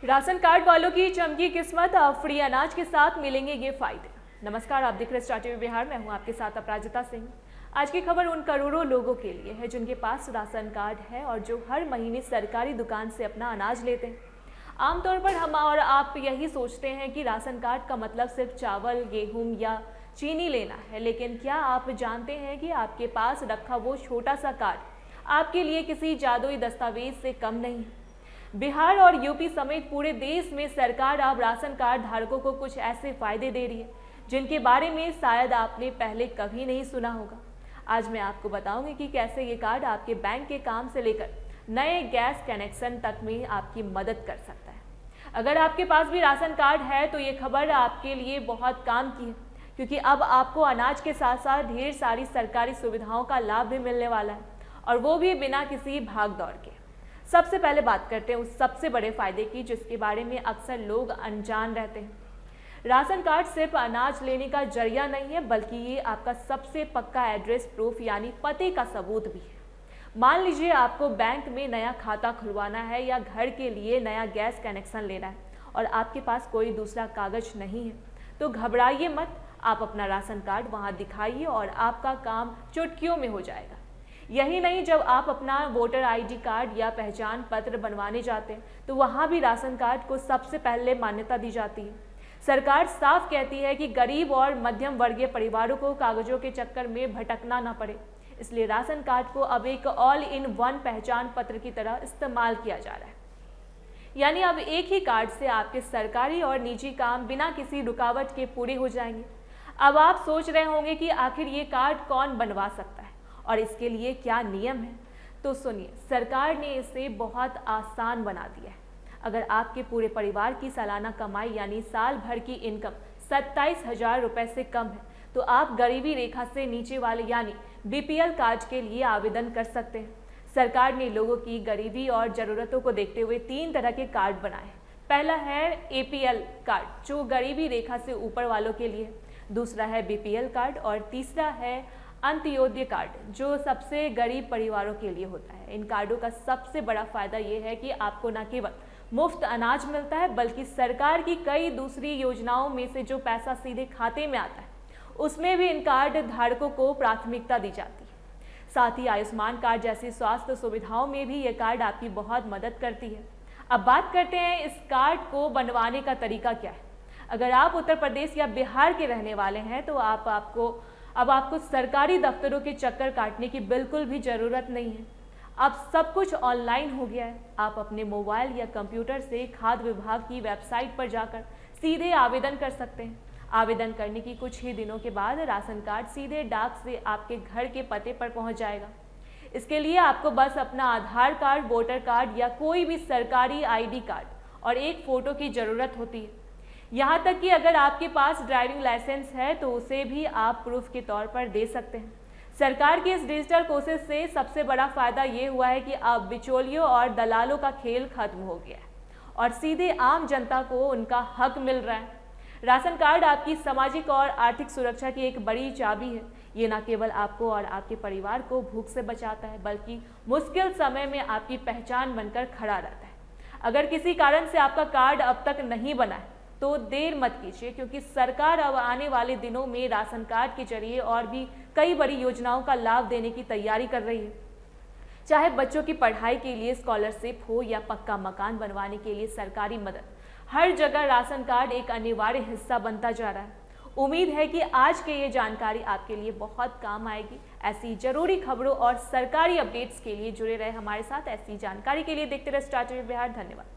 Ration card वालों की चमकी किस्मत, अब फ्री अनाज के साथ मिलेंगे ये फायदे। नमस्कार, आप देख रहे स्टार टीवी बिहार। मैं हूं आपके साथ अपराजिता सिंह। आज की खबर उन करोड़ों लोगों के लिए है जिनके पास राशन कार्ड है और जो हर महीने सरकारी दुकान से अपना अनाज लेते हैं। आमतौर पर हम और आप यही सोचते हैं कि राशन कार्ड का मतलब सिर्फ चावल, गेहूं या चीनी लेना है, लेकिन क्या आप जानते हैं कि आपके पास रखा वो छोटा सा कार्ड आपके लिए किसी जादुई दस्तावेज से कम नहीं है। बिहार और यूपी समेत पूरे देश में सरकार अब राशन कार्ड धारकों को कुछ ऐसे फायदे दे रही है जिनके बारे में शायद आपने पहले कभी नहीं सुना होगा। आज मैं आपको बताऊंगी कि कैसे ये कार्ड आपके बैंक के काम से लेकर नए गैस कनेक्शन तक में आपकी मदद कर सकता है। अगर आपके पास भी राशन कार्ड है तो ये खबर आपके लिए बहुत काम की है, क्योंकि अब आपको अनाज के साथ साथ ढेर सारी सरकारी सुविधाओं का लाभ भी मिलने वाला है, और वो भी बिना किसी भाग दौड़ के। सबसे पहले बात करते हैं उस सबसे बड़े फायदे की जिसके बारे में अक्सर लोग अनजान रहते हैं। राशन कार्ड सिर्फ अनाज लेने का जरिया नहीं है, बल्कि ये आपका सबसे पक्का एड्रेस प्रूफ यानी पते का सबूत भी है। मान लीजिए आपको बैंक में नया खाता खुलवाना है या घर के लिए नया गैस कनेक्शन लेना है और आपके पास कोई दूसरा कागज नहीं है, तो घबराइए मत। आप अपना राशन कार्ड वहां दिखाइए और आपका काम चुटकियों में हो जाएगा। यही नहीं, जब आप अपना वोटर आईडी कार्ड या पहचान पत्र बनवाने जाते हैं तो वहाँ भी राशन कार्ड को सबसे पहले मान्यता दी जाती है। सरकार साफ कहती है कि गरीब और मध्यम वर्गीय परिवारों को कागजों के चक्कर में भटकना ना पड़े, इसलिए राशन कार्ड को अब एक ऑल इन वन पहचान पत्र की तरह इस्तेमाल किया जा रहा है। यानी अब एक ही कार्ड से आपके सरकारी और निजी काम बिना किसी रुकावट के पूरे हो जाएंगे। अब आप सोच रहे होंगे कि आखिर ये कार्ड कौन बनवा सकता है और इसके लिए क्या नियम है, तो सुनिए, सरकार ने इसे बहुत आसान बना दिया है। अगर आपके पूरे परिवार की सालाना कमाई यानी साल भर की इनकम 27,000 रुपये से कम है तो आप गरीबी रेखा से नीचे वाले यानी बीपीएल कार्ड के लिए आवेदन कर सकते हैं। सरकार ने लोगों की गरीबी और ज़रूरतों को देखते हुए 3 तरह के कार्ड बनाए हैं। पहला है एपीएल कार्ड जो गरीबी रेखा से ऊपर वालों के लिए, दूसरा है बीपीएल कार्ड और तीसरा है अंत्योदय कार्ड जो सबसे गरीब परिवारों के लिए होता है। इन कार्डों का सबसे बड़ा फायदा ये है कि आपको न केवल मुफ्त अनाज मिलता है बल्कि सरकार की कई दूसरी योजनाओं में से जो पैसा सीधे खाते में आता है उसमें भी इन कार्ड धारकों को प्राथमिकता दी जाती है। साथ ही आयुष्मान कार्ड जैसी स्वास्थ्य सुविधाओं में भी ये कार्ड आपकी बहुत मदद करती है। अब बात करते हैं इस कार्ड को बनवाने का तरीका क्या है। अगर आप उत्तर प्रदेश या बिहार के रहने वाले हैं तो आपको सरकारी दफ्तरों के चक्कर काटने की बिल्कुल भी ज़रूरत नहीं है। अब सब कुछ ऑनलाइन हो गया है। आप अपने मोबाइल या कंप्यूटर से खाद्य विभाग की वेबसाइट पर जाकर सीधे आवेदन कर सकते हैं। आवेदन करने की कुछ ही दिनों के बाद राशन कार्ड सीधे डाक से आपके घर के पते पर पहुंच जाएगा। इसके लिए आपको बस अपना आधार कार्ड, वोटर कार्ड या कोई भी सरकारी आईडी कार्ड और एक फ़ोटो की ज़रूरत होती है। यहाँ तक कि अगर आपके पास ड्राइविंग लाइसेंस है तो उसे भी आप प्रूफ के तौर पर दे सकते हैं। सरकार की इस डिजिटल कोशिश से सबसे बड़ा फायदा ये हुआ है कि अब बिचौलियों और दलालों का खेल खत्म हो गया है और सीधे आम जनता को उनका हक मिल रहा है। राशन कार्ड आपकी सामाजिक और आर्थिक सुरक्षा की एक बड़ी चाबी है। ये न केवल आपको और आपके परिवार को भूख से बचाता है बल्कि मुश्किल समय में आपकी पहचान बनकर खड़ा रहता है। अगर किसी कारण से आपका कार्ड अब तक नहीं बना है तो देर मत कीजिए, क्योंकि सरकार अब आने वाले दिनों में राशन कार्ड के जरिए और भी कई बड़ी योजनाओं का लाभ देने की तैयारी कर रही है। चाहे बच्चों की पढ़ाई के लिए स्कॉलरशिप हो या पक्का मकान बनवाने के लिए सरकारी मदद, हर जगह राशन कार्ड एक अनिवार्य हिस्सा बनता जा रहा है। उम्मीद है कि आज की ये जानकारी आपके लिए बहुत काम आएगी। ऐसी जरूरी खबरों और सरकारी अपडेट्स के लिए जुड़े रहे हमारे साथ। ऐसी जानकारी के लिए देखते रहे स्टार टीवी बिहार। धन्यवाद।